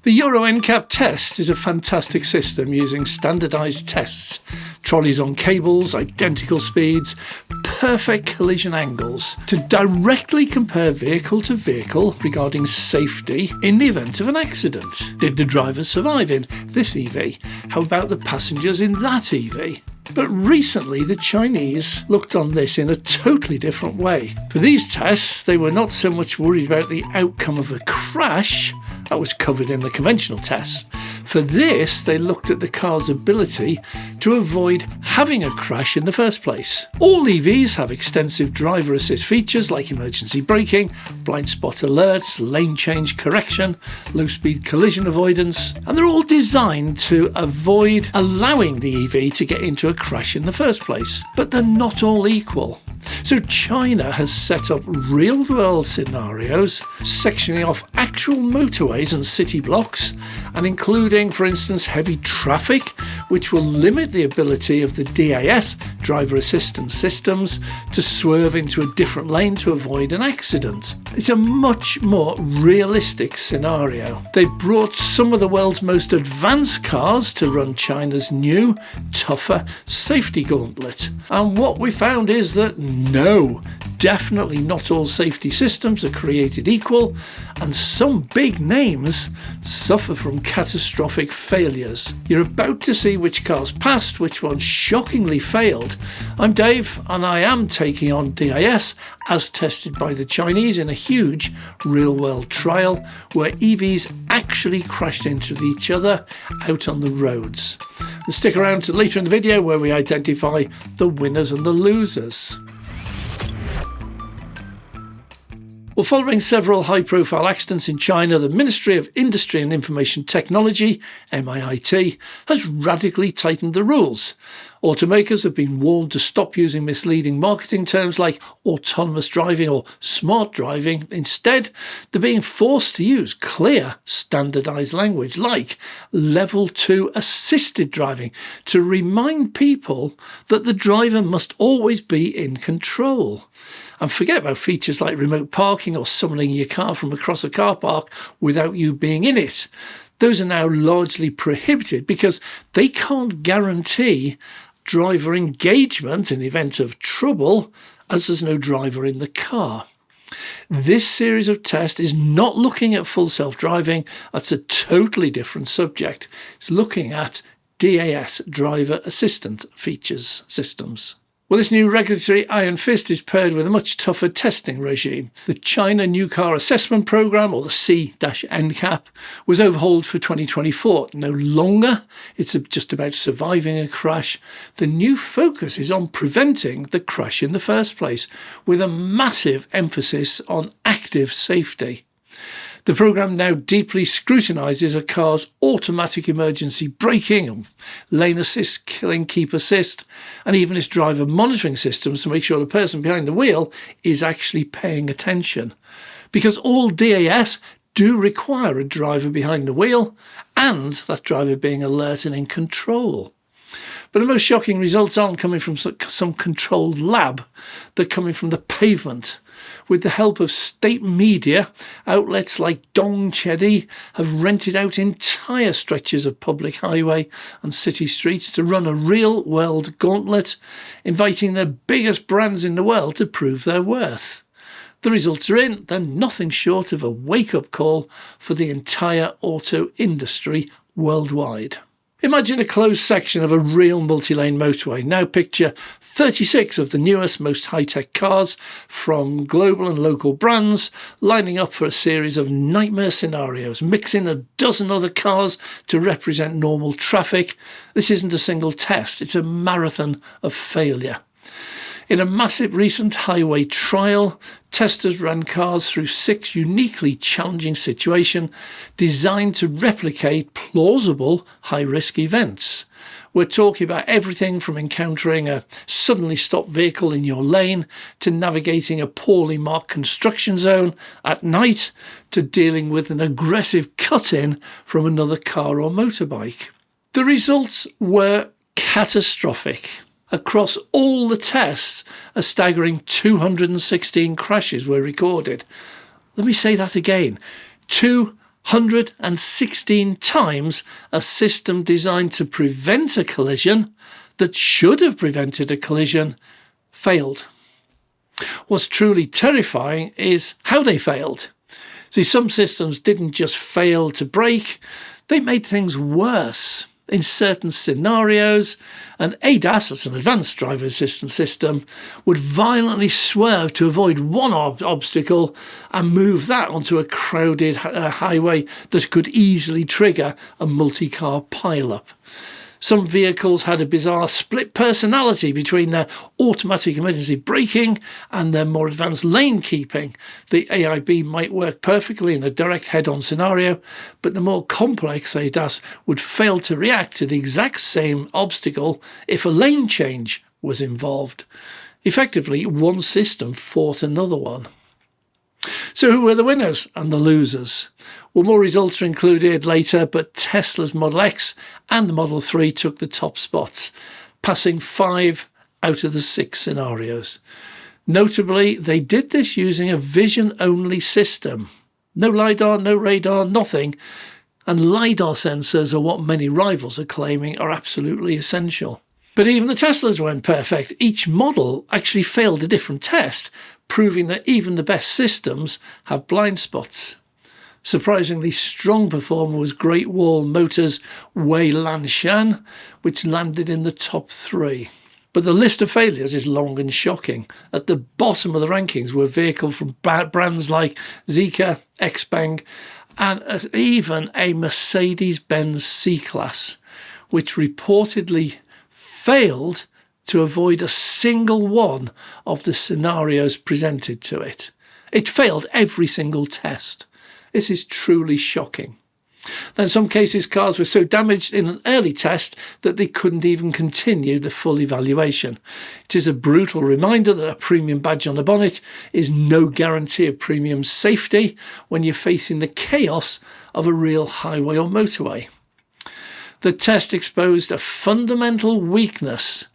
The Euro NCAP test is a fantastic system using standardised tests, trolleys on cables, identical speeds, perfect collision angles to directly compare vehicle to vehicle regarding safety in the event of an accident. Did the driver survive in this EV? How about the passengers in that EV? But recently the Chinese looked on this in a totally different way. For these tests, they were not so much worried about the outcome of a crash. That was covered in the conventional tests. For this, they looked at the car's ability to avoid having a crash in the first place. All EVs have extensive driver assist features like emergency braking, blind spot alerts, lane change correction, low-speed collision avoidance, and they're all designed to avoid allowing the EV to get into a crash in the first place. But they're not all equal. So China has set up real-world scenarios, sectioning off actual motorways and city blocks, and including, for instance, heavy traffic, which will limit the ability of the DAS, driver assistance systems, to swerve into a different lane to avoid an accident. It's a much more realistic scenario. They've brought some of the world's most advanced cars to run China's new, tougher safety gauntlet. And what we found is that no, definitely not all safety systems are created equal, and some big names suffer from catastrophic failures. You're about to see which cars passed, which ones shockingly failed. I'm Dave, and I am taking on DAS as tested by the Chinese in a huge real-world trial where EVs actually crashed into each other out on the roads. And stick around to later in the video where we identify the winners and the losers. Well, following several high-profile accidents in China, the Ministry of Industry and Information Technology, MIIT, has radically tightened the rules. Automakers have been warned to stop using misleading marketing terms like autonomous driving or smart driving. Instead, they're being forced to use clear, standardised language like Level 2 assisted driving to remind people that the driver must always be in control. And forget about features like remote parking or summoning your car from across a car park without you being in it. Those are now largely prohibited because they can't guarantee driver engagement in the event of trouble, as there's no driver in the car. This series of tests is not looking at full self-driving. That's a totally different subject. It's looking at DAS, driver assistant features systems. Well, this new regulatory iron fist is paired with a much tougher testing regime. The China New Car Assessment Programme, or the C-NCAP, was overhauled for 2024. No longer it's just about surviving a crash. The new focus is on preventing the crash in the first place, with a massive emphasis on active safety. The programme now deeply scrutinises a car's automatic emergency braking, lane assist, killing keep assist, and even its driver monitoring systems to make sure the person behind the wheel is actually paying attention. Because all DAS do require a driver behind the wheel and that driver being alert and in control. But the most shocking results aren't coming from some controlled lab, they're coming from the pavement. With the help of state media, outlets like Dongchedi have rented out entire stretches of public highway and city streets to run a real-world gauntlet, inviting the biggest brands in the world to prove their worth. The results are in. They're nothing short of a wake-up call for the entire auto industry worldwide. Imagine a closed section of a real multi-lane motorway. Now picture 36 of the newest, most high-tech cars from global and local brands lining up for a series of nightmare scenarios, mixing a dozen other cars to represent normal traffic. This isn't a single test, it's a marathon of failure. In a massive recent highway trial, testers ran cars through 6 uniquely challenging situations designed to replicate plausible high-risk events. We're talking about everything from encountering a suddenly stopped vehicle in your lane to navigating a poorly marked construction zone at night to dealing with an aggressive cut-in from another car or motorbike. The results were catastrophic. Across all the tests, a staggering 216 crashes were recorded. Let me say that again. 116 times a system designed to prevent a collision that should have prevented a collision failed. What's truly terrifying is how they failed. See, some systems didn't just fail to break, they made things worse. In certain scenarios, an ADAS, that's an advanced driver assistance system, would violently swerve to avoid one obstacle and move that onto a crowded highway that could easily trigger a multi-car pileup. Some vehicles had a bizarre split personality between their automatic emergency braking and their more advanced lane keeping. The AIB might work perfectly in a direct head-on scenario, but the more complex ADAS would fail to react to the exact same obstacle if a lane change was involved. Effectively, one system fought another one. So who were the winners and the losers? Well, more results are included later, but Tesla's Model X and the Model 3 took the top spots, passing 5 out of the 6 scenarios. Notably, they did this using a vision-only system. No LiDAR, no radar, nothing. And LiDAR sensors are what many rivals are claiming are absolutely essential. But even the Teslas weren't perfect. Each model actually failed a different test, proving that even the best systems have blind spots. Surprisingly strong performer was Great Wall Motors' Wei Lanshan, which landed in the top 3. But the list of failures is long and shocking. At the bottom of the rankings were vehicles from brands like Zeekr, XPeng, and even a Mercedes-Benz C-Class, which reportedly failed to avoid a single one of the scenarios presented to it. It failed every single test. This is truly shocking. Now, in some cases, cars were so damaged in an early test that they couldn't even continue the full evaluation. It is a brutal reminder that a premium badge on the bonnet is no guarantee of premium safety when you're facing the chaos of a real highway or motorway. The test exposed a fundamental weakness.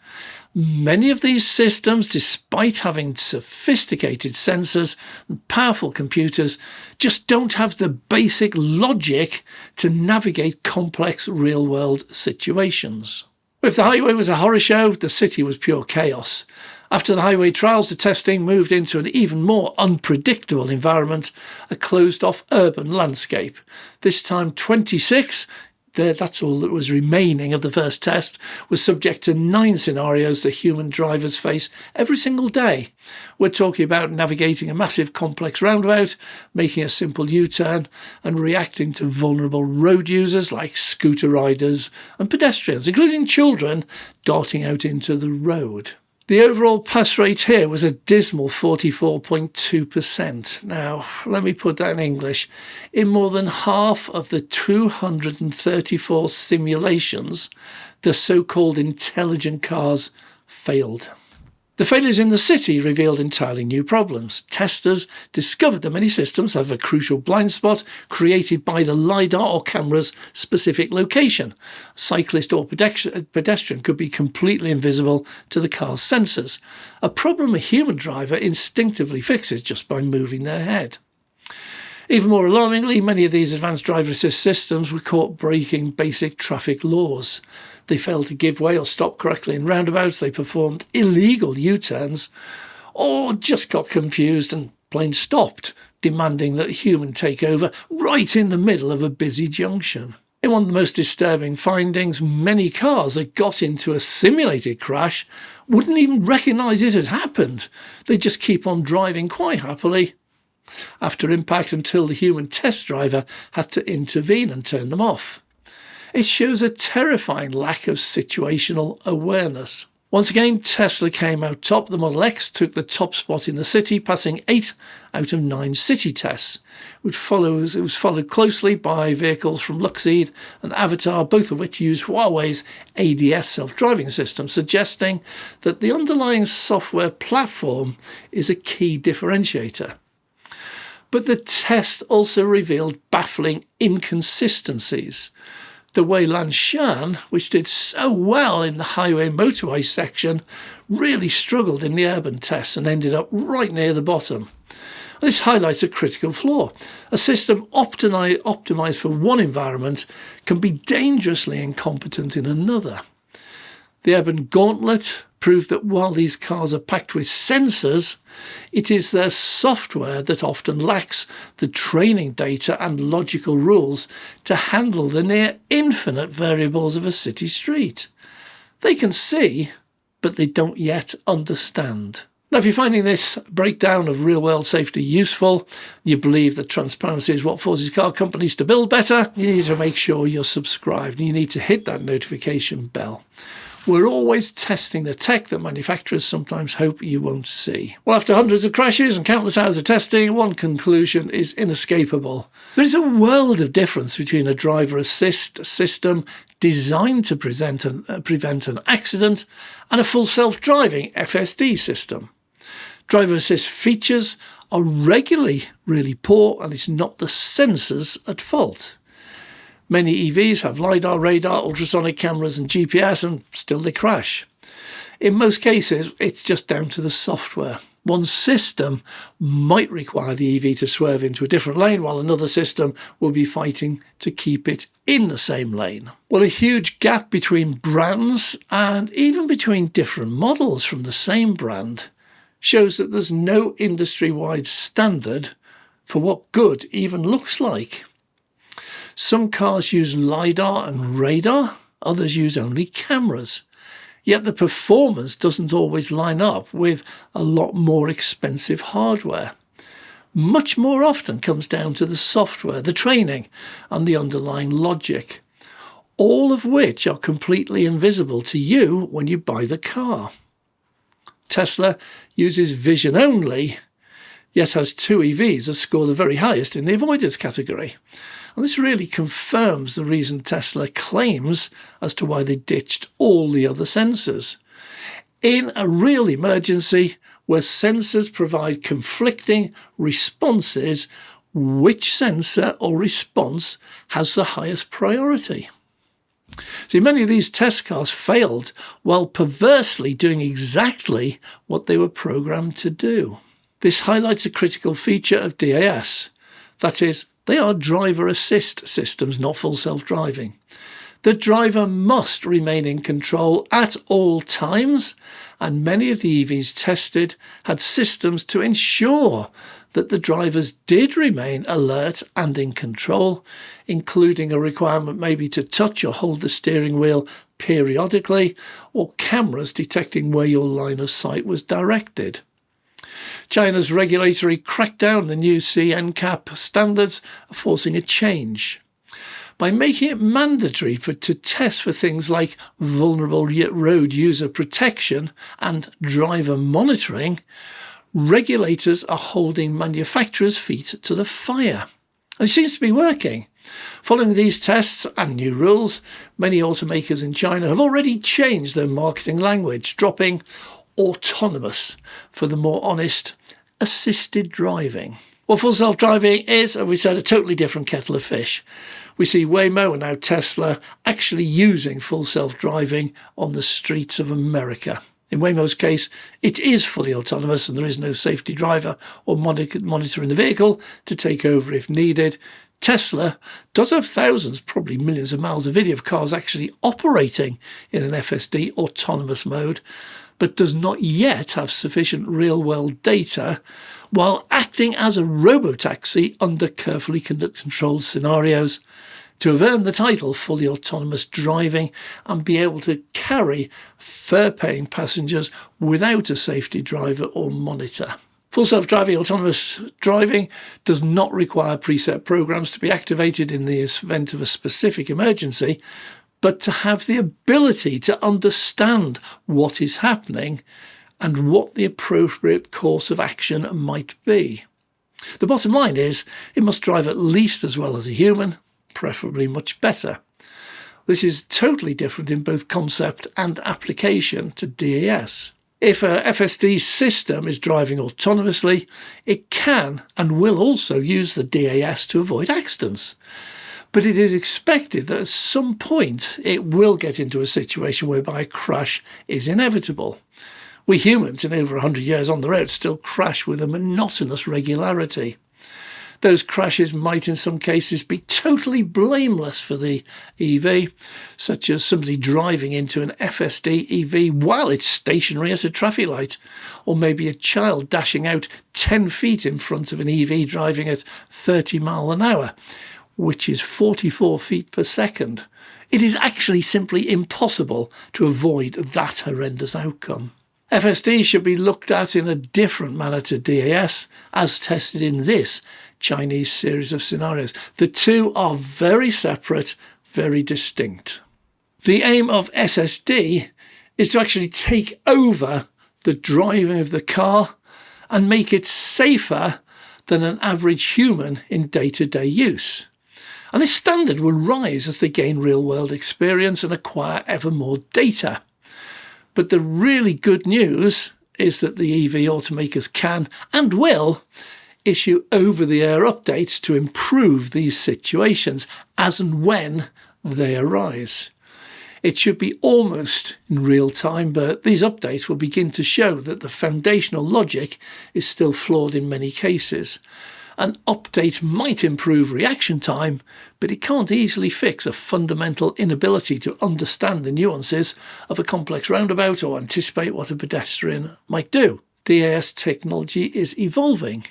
Many of these systems, despite having sophisticated sensors and powerful computers, just don't have the basic logic to navigate complex real-world situations. If the highway was a horror show, the city was pure chaos. After the highway trials, the testing moved into an even more unpredictable environment, a closed-off urban landscape. This time 26 that's all that was remaining of the first test, was subject to 9 scenarios that human drivers face every single day. We're talking about navigating a massive complex roundabout, making a simple U-turn, and reacting to vulnerable road users like scooter riders and pedestrians, including children darting out into the road. The overall pass rate here was a dismal 44.2%. Now, let me put that in English. In more than half of the 234 simulations, the so-called intelligent cars failed. The failures in the city revealed entirely new problems. Testers discovered that many systems have a crucial blind spot created by the LiDAR or camera's specific location. A cyclist or pedestrian could be completely invisible to the car's sensors, a problem a human driver instinctively fixes just by moving their head. Even more alarmingly, many of these advanced driver assist systems were caught breaking basic traffic laws. They failed to give way or stop correctly in roundabouts, they performed illegal U-turns, or just got confused and plain stopped, demanding that a human take over right in the middle of a busy junction. In one of the most disturbing findings, many cars that got into a simulated crash wouldn't even recognise it had happened. They'd just keep on driving quite happily after impact until the human test driver had to intervene and turn them off. It shows a terrifying lack of situational awareness. Once again, Tesla came out top. The Model X took the top spot in the city, passing 8 out of 9 city tests. It was followed closely by vehicles from Luxeed and Avatar, both of which use Huawei's ADS self-driving system, suggesting that the underlying software platform is a key differentiator. But the test also revealed baffling inconsistencies. The Wei Lanshan, which did so well in the highway motorway section, really struggled in the urban tests and ended up right near the bottom. This highlights a critical flaw. A system optimized for one environment can be dangerously incompetent in another. The Urban Gauntlet proved that while these cars are packed with sensors, it is their software that often lacks the training data and logical rules to handle the near infinite variables of a city street. They can see, but they don't yet understand. Now, if you're finding this breakdown of real-world safety useful, you believe that transparency is what forces car companies to build better, you need to make sure you're subscribed and you need to hit that notification bell. We're always testing the tech that manufacturers sometimes hope you won't see. Well, after hundreds of crashes and countless hours of testing, one conclusion is inescapable. There is a world of difference between a driver assist system designed to prevent an accident and a full self-driving FSD system. Driver assist features are regularly really poor, and it's not the sensors at fault. Many EVs have LiDAR, radar, ultrasonic cameras and GPS, and still they crash. In most cases, it's just down to the software. One system might require the EV to swerve into a different lane, while another system will be fighting to keep it in the same lane. Well, a huge gap between brands and even between different models from the same brand shows that there's no industry-wide standard for what good even looks like. Some cars use LiDAR and radar, others use only cameras. Yet the performance doesn't always line up with a lot more expensive hardware. Much more often comes down to the software, the training, and the underlying logic, all of which are completely invisible to you when you buy the car. Tesla uses vision only, yet has two EVs that score the very highest in the avoiders category. And this really confirms the reason Tesla claims as to why they ditched all the other sensors. In a real emergency where sensors provide conflicting responses, which sensor or response has the highest priority? See, many of these test cars failed while perversely doing exactly what they were programmed to do. This highlights a critical feature of DAS. That is, they are driver assist systems, not full self-driving. The driver must remain in control at all times, and many of the EVs tested had systems to ensure that the drivers did remain alert and in control, including a requirement maybe to touch or hold the steering wheel periodically, or cameras detecting where your line of sight was directed. China's regulatory crackdown, the new NCAP standards, are forcing a change. By making it mandatory to test for things like vulnerable road user protection and driver monitoring, regulators are holding manufacturers' feet to the fire. And it seems to be working. Following these tests and new rules, many automakers in China have already changed their marketing language, dropping autonomous for the more honest assisted driving. Well, full self-driving is, as we said, a totally different kettle of fish. We see Waymo and now Tesla actually using full self-driving on the streets of America. In Waymo's case, it is fully autonomous and there is no safety driver or monitor in the vehicle to take over if needed. Tesla does have thousands, probably millions of miles of video of cars actually operating in an FSD autonomous mode, but does not yet have sufficient real-world data while acting as a robotaxi under carefully controlled scenarios to have earned the title fully autonomous driving and be able to carry fare-paying passengers without a safety driver or monitor. Full self-driving autonomous driving does not require preset programs to be activated in the event of a specific emergency, but to have the ability to understand what is happening and what the appropriate course of action might be. The bottom line is it must drive at least as well as a human, preferably much better. This is totally different in both concept and application to DAS. If a FSD system is driving autonomously, it can and will also use the DAS to avoid accidents. But it is expected that at some point it will get into a situation whereby a crash is inevitable. We humans, in over 100 years on the road, still crash with a monotonous regularity. Those crashes might in some cases be totally blameless for the EV, such as somebody driving into an FSD EV while it's stationary at a traffic light, or maybe a child dashing out 10 feet in front of an EV driving at 30 miles an hour, which is 44 feet per second. It is actually simply impossible to avoid that horrendous outcome. FSD should be looked at in a different manner to DAS, as tested in this Chinese series of scenarios. The two are very separate, very distinct. The aim of SSD is to actually take over the driving of the car and make it safer than an average human in day-to-day use. And this standard will rise as they gain real-world experience and acquire ever more data. But the really good news is that the EV automakers can and will issue over-the-air updates to improve these situations as and when they arise. It should be almost in real time, but these updates will begin to show that the foundational logic is still flawed in many cases. An update might improve reaction time, but it can't easily fix a fundamental inability to understand the nuances of a complex roundabout or anticipate what a pedestrian might do. DAS technology is evolving,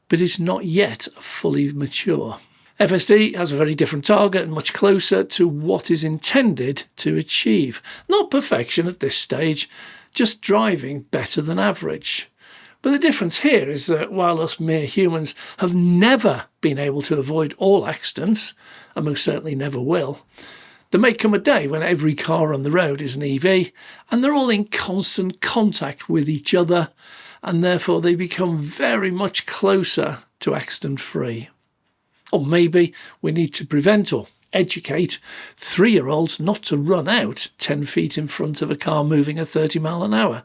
but it's not yet fully mature. FSD has a very different target and much closer to what is intended to achieve. Not perfection at this stage, just driving better than average. But the difference here is that while us mere humans have never been able to avoid all accidents, and most certainly never will, there may come a day when every car on the road is an EV, and they're all in constant contact with each other, and therefore they become very much closer to accident-free. Or maybe we need to prevent or educate 3-year-olds not to run out 10 feet in front of a car moving at 30 miles an hour.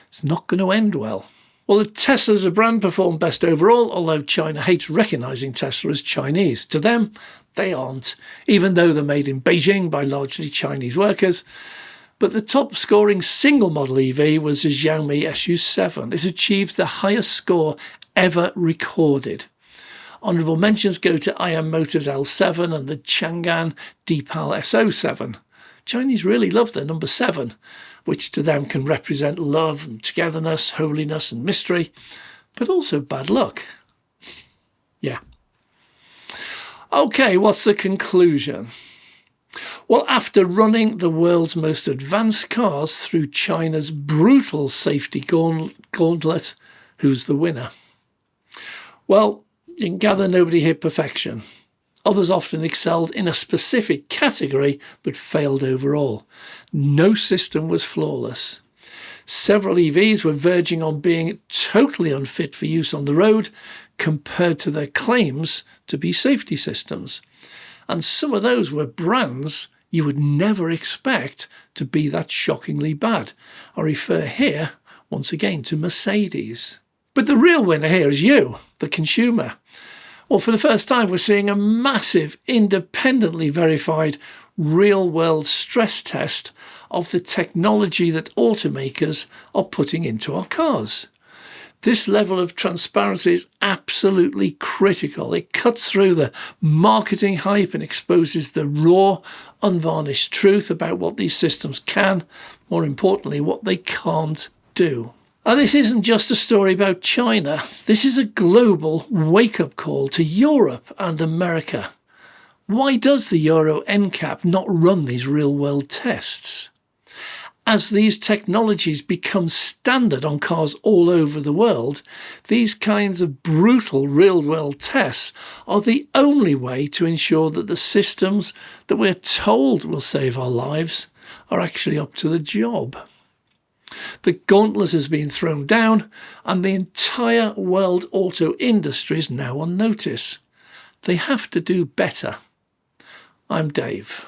It's not going to end well. Well, the Tesla as a brand performed best overall, although China hates recognising Tesla as Chinese. To them, they aren't, even though they're made in Beijing by largely Chinese workers. But the top-scoring single-model EV was the Xiaomi SU7. It achieved the highest score ever recorded. Honourable mentions go to IM Motors L7 and the Chang'an Deepal SO7. Chinese really love their number 7, which to them can represent love and togetherness, holiness and mystery, but also bad luck. Yeah. Okay, what's the conclusion? Well, after running the world's most advanced cars through China's brutal safety gauntlet, who's the winner? Well, you can gather nobody hit perfection. Others often excelled in a specific category but failed overall. No system was flawless. Several EVs were verging on being totally unfit for use on the road compared to their claims to be safety systems. And some of those were brands you would never expect to be that shockingly bad. I refer here, once again, to Mercedes. But the real winner here is you, the consumer. Well, for the first time, we're seeing a massive, independently verified, real-world stress test of the technology that automakers are putting into our cars. This level of transparency is absolutely critical. It cuts through the marketing hype and exposes the raw, unvarnished truth about what these systems can, more importantly, what they can't do. And this isn't just a story about China. This is a global wake-up call to Europe and America. Why does the Euro NCAP not run these real-world tests? As these technologies become standard on cars all over the world, these kinds of brutal real-world tests are the only way to ensure that the systems that we're told will save our lives are actually up to the job. The gauntlet has been thrown down and the entire world auto industry is now on notice. They have to do better. I'm Dave.